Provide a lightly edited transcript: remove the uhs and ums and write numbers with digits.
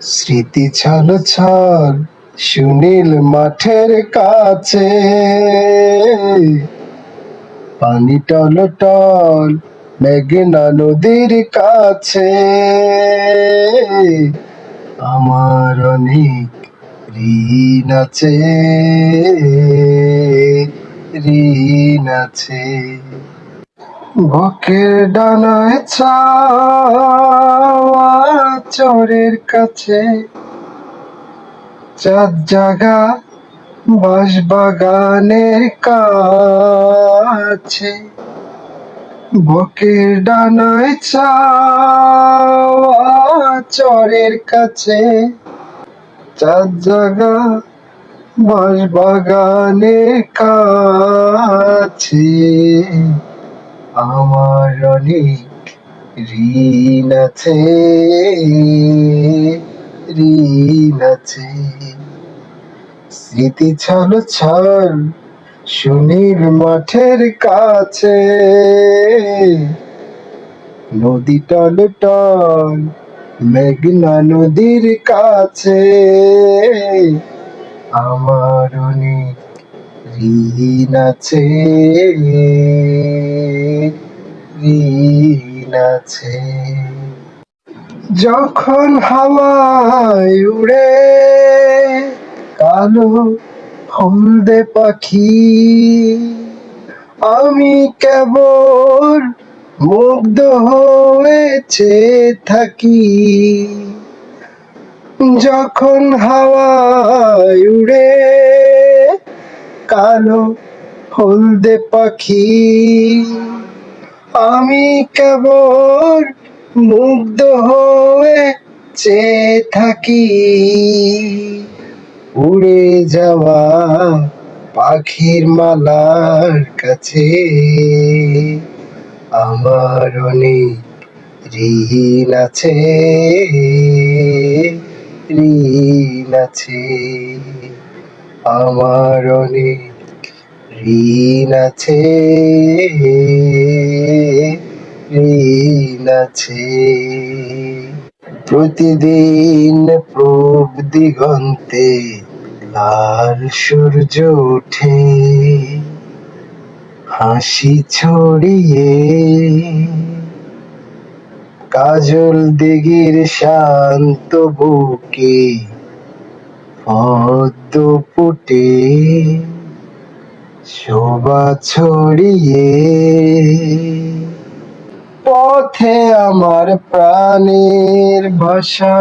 স্মৃতি ছল ছল সুনীল মাঠের কাছে, পানি টল টল মেঘনা নদীর কাছে। আমার অনেক ঋণ আছে, ঋণ আছে। বুকের ডানায় ছাওয়া চরের কাছে, চাঁদ জাগা বাঁশবাগানের কাছে। বুকের ডানায় ছাওয়া চরের কাছে, চাঁদ জাগা বাঁশবাগানের কাছে। আমার অনেক ঋণ আছে, ঋণ আছে। স্মৃতি ছল ছল সুনীল মাঠের কাছে, নদী টল টল মেঘনা নদীর কাছে। আমার অনেক ঋণ আছে, ঋণ আছে। যখন হাওয়ায় উড়ে কালো হলদে পাখি, আমি কেবল মুগ্ধ হয়েছে থাকি। যখন হাওয়ায় উড়ে কালো হলদে পাখি, আমি কেবল মুগ্ধ হয়ে চেয়ে থাকি। উড়ে যাওয়া পাখির মালার কাছে, আমার অনেক ঋণ আছে, ঋণ আছে। আমার অনেক ঋণ আছে, ঋণ আছে। প্রতিদিন পূব দিগন্তে লাল সূর্য ওঠে, হাসি ছড়িয়ে কাজল দিঘির শান্ত বুকে পদ্ম ফুটে, শোভা ছড়িয়ে। পথে আমার প্রাণের ভাষা